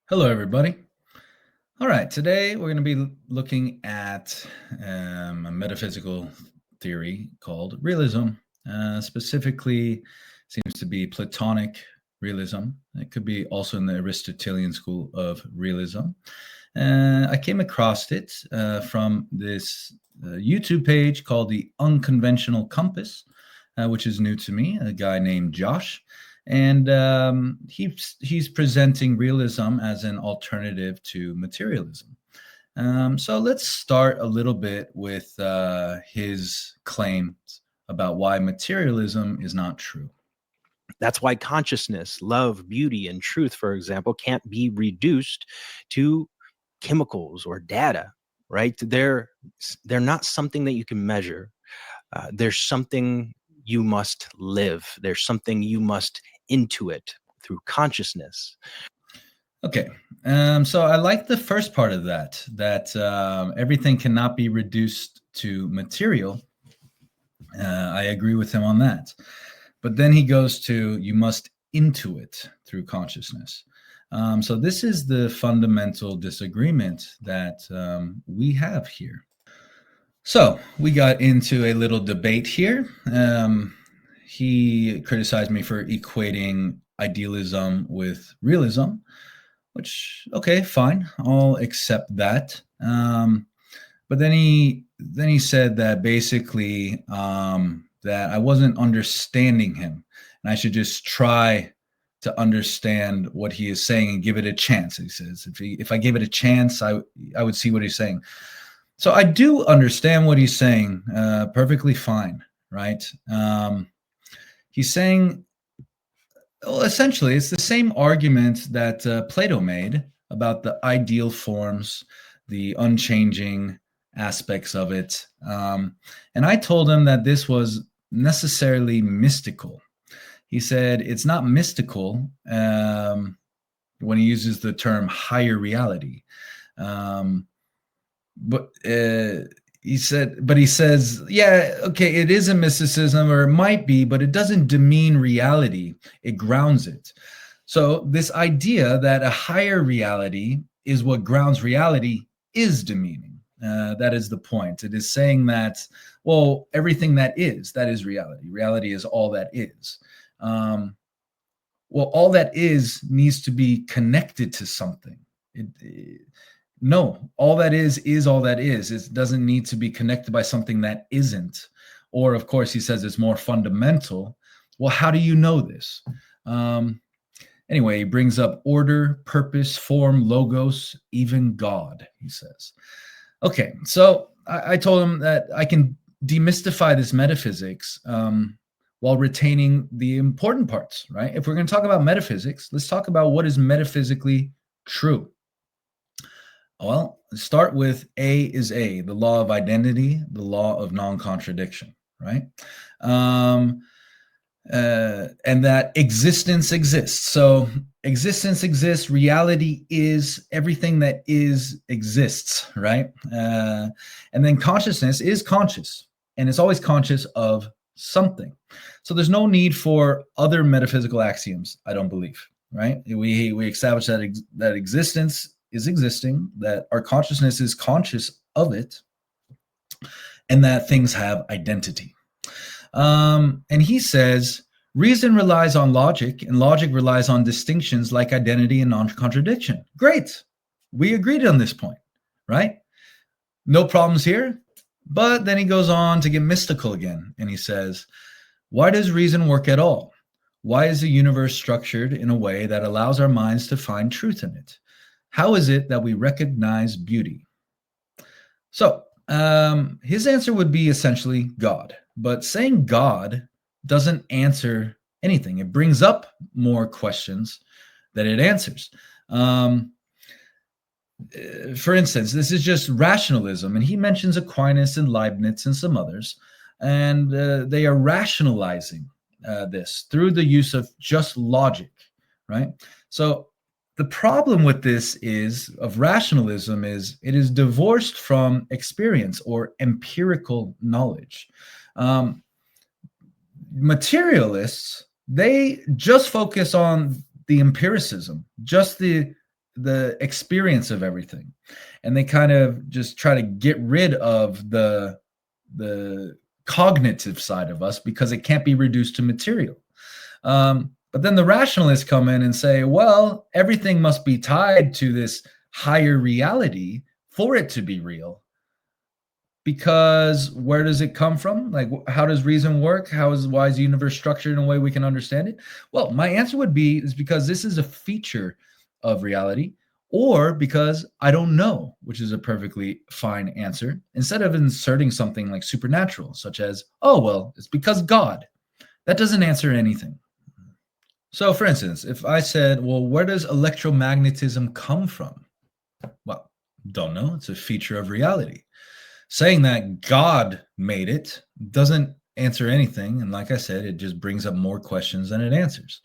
Hello, everybody. All right, today we're going to be looking at a metaphysical theory called realism. Specifically, seems to be Platonic realism. It could be also in the Aristotelian school of realism. I came across it from this YouTube page called the Unconventional Compass, which is new to me, a guy named Josh. And he's presenting realism as an alternative to materialism. So let's start a little bit with his claims about why materialism is not true. That's why consciousness, love, beauty, and truth, for example, can't be reduced to chemicals or data, right? They're not something that you can measure. There's something you must live. There's something you must intuit through consciousness. Okay, so I like the first part of that everything cannot be reduced to material. I agree with him on that. But then he goes to, you must intuit through consciousness. So this is the fundamental disagreement that we have here. So we got into a little debate here. He criticized me for equating idealism with realism, which, okay, fine, I'll accept that. But then he said that basically that I wasn't understanding him, and I should just try to understand what he is saying and give it a chance. He says if I gave it a chance, I would see what he's saying. So I do understand what he's saying perfectly fine, right? He's saying, well, essentially, it's the same argument that Plato made about the ideal forms, the unchanging aspects of it. And I told him that this was necessarily mystical. He said it's not mystical when he uses the term higher reality. But he says, yeah, okay, it is a mysticism, or it might be, but it doesn't demean reality. It grounds it. So this idea that a higher reality is what grounds reality is demeaning. That is the point. It is saying that, well, everything that is reality. Reality is all that is. Well, all that is needs to be connected to something. No, all that is all that is. It doesn't need to be connected by something that isn't. Or, of course, he says it's more fundamental. Well, how do you know this? Anyway, he brings up order, purpose, form, logos, even God, he says. Okay, so I told him that I can demystify this metaphysics while retaining the important parts, right? If we're going to talk about metaphysics, let's talk about what is metaphysically true. Well, start with A is A, the law of identity, the law of non-contradiction, right? And that existence exists. So existence exists, reality is, everything that is exists, right? And then consciousness is conscious, and it's always conscious of something. So there's no need for other metaphysical axioms, I don't believe, right? We establish that existence is existing, that our consciousness is conscious of it, and that things have identity. And he says, reason relies on logic, and logic relies on distinctions like identity and non-contradiction. Great. We agreed on this point, right? No problems here. But then he goes on to get mystical again, and he says, why does reason work at all? Why is the universe structured in a way that allows our minds to find truth in it? How is it that we recognize beauty? So his answer would be essentially God. But saying God doesn't answer anything. It brings up more questions than it answers. For instance, this is just rationalism. And he mentions Aquinas and Leibniz and some others. And they are rationalizing this through the use of just logic, right? So the problem with this of rationalism is it is divorced from experience or empirical knowledge. Materialists, they just focus on the empiricism, just the the experience of everything, and they kind of just try to get rid of the cognitive side of us because it can't be reduced to material. But then the rationalists come in and say, well, everything must be tied to this higher reality for it to be real. Because where does it come from? Like, how does reason work? Why is the universe structured in a way we can understand it? Well, my answer would be is because this is a feature of reality, or because I don't know, which is a perfectly fine answer, instead of inserting something like supernatural, such as, oh, well, it's because God. That doesn't answer anything. So, for instance, if I said, well, where does electromagnetism come from? Well, don't know. It's a feature of reality. Saying that God made it doesn't answer anything. And like I said, it just brings up more questions than it answers.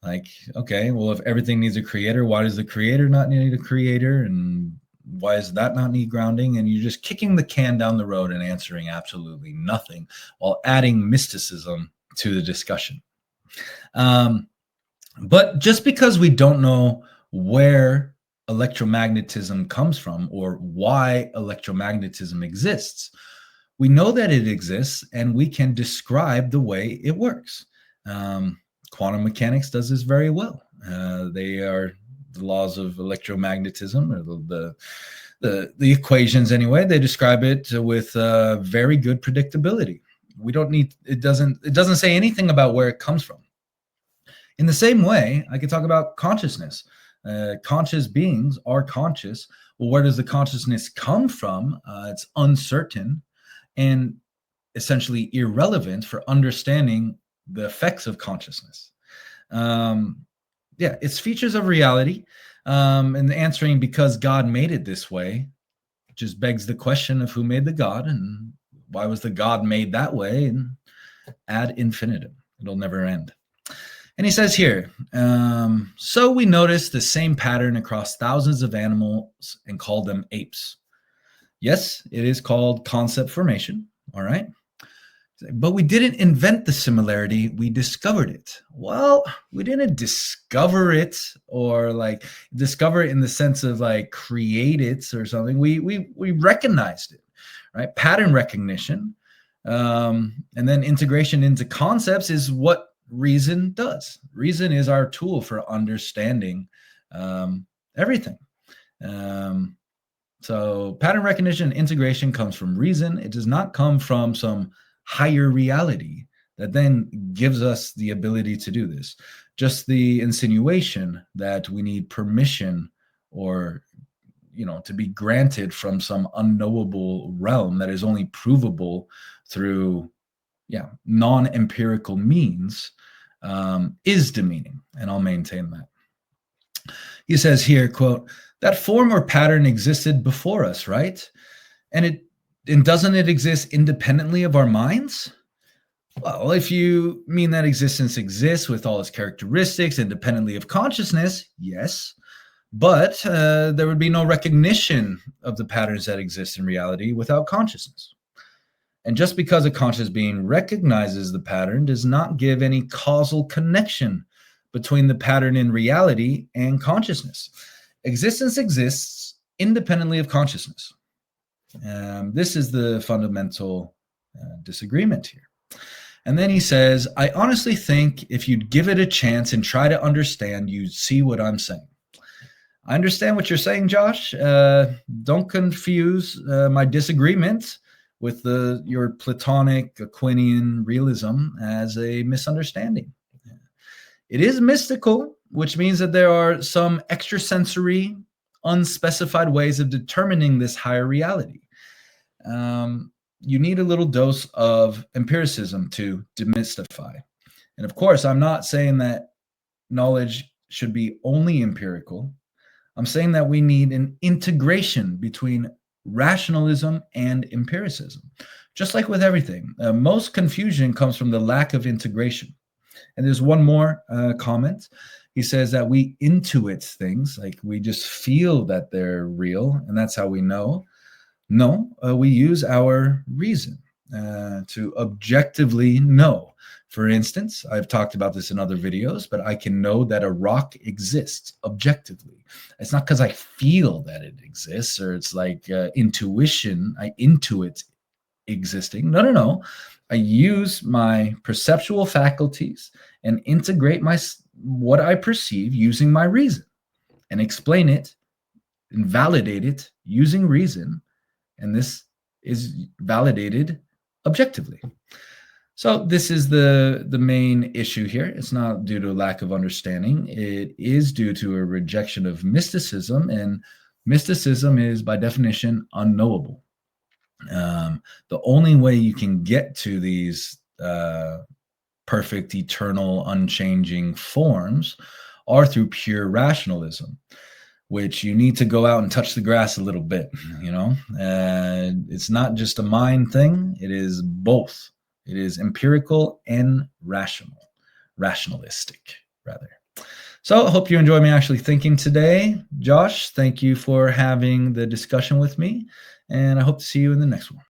Like, okay, well, if everything needs a creator, why does the creator not need a creator? And why does that not need grounding? And you're just kicking the can down the road and answering absolutely nothing while adding mysticism to the discussion. But just because we don't know where electromagnetism comes from or why electromagnetism exists, we know that it exists and we can describe the way it works. Quantum mechanics does this very well. They are the laws of electromagnetism, or the equations anyway. They describe it with very good predictability. We don't need it doesn't say anything about where it comes from. In the same way, I could talk about consciousness. Conscious beings are conscious. Well, where does the consciousness come from? It's uncertain and essentially irrelevant for understanding the effects of consciousness. It's features of reality. And answering because God made it this way just begs the question of who made the God and why was the God made that way, and ad infinitum. It'll never end. And he says here, so we notice the same pattern across thousands of animals and call them apes. Yes, it is called concept formation. All right. But we didn't invent the similarity. We discovered it. Well, we didn't discover it, or like discover it in the sense of like create it or something. We recognized it, right? Pattern recognition. And then integration into concepts is what reason does. Reason is our tool for understanding everything. So pattern recognition and integration comes from reason. It does not come from some higher reality that then gives us the ability to do this. Just the insinuation that we need permission or to be granted from some unknowable realm that is only provable through non-empirical means is demeaning, and I'll maintain that. He says here, quote, that form or pattern existed before us, right? And doesn't it exist independently of our minds? Well, if you mean that existence exists with all its characteristics independently of consciousness, yes. But there would be no recognition of the patterns that exist in reality without consciousness. And just because a conscious being recognizes the pattern does not give any causal connection between the pattern in reality and consciousness. Existence exists independently of consciousness. This is the fundamental disagreement here. And then he says, I honestly think if you'd give it a chance and try to understand, you'd see what I'm saying. I understand what you're saying, Josh. Don't confuse my disagreement with your Platonic Aquinian realism as a misunderstanding. It is mystical, which means that there are some extrasensory, unspecified ways of determining this higher reality. You need a little dose of empiricism to demystify. And of course, I'm not saying that knowledge should be only empirical. I'm saying that we need an integration between rationalism and empiricism. Just like with everything, most confusion comes from the lack of integration. And there's one more comment. He says that we intuit things, like we just feel that they're real, and that's how we know. No, we use our reason to objectively know. For instance, I've talked about this in other videos, but I can know that a rock exists objectively. It's not because I feel that it exists, or it's like intuition. I intuit existing. No, no, no. I use my perceptual faculties and integrate what I perceive using my reason, and explain it and validate it using reason. And this is validated objectively. So this is the main issue here. It's not due to a lack of understanding. It is due to a rejection of mysticism, and mysticism is by definition unknowable. The only way you can get to these perfect, eternal, unchanging forms are through pure rationalism, which you need to go out and touch the grass a little bit, you know. It's not just a mind thing. It is both. It is empirical and rationalistic, rather. So I hope you enjoyed me actually thinking today. Josh, thank you for having the discussion with me, and I hope to see you in the next one.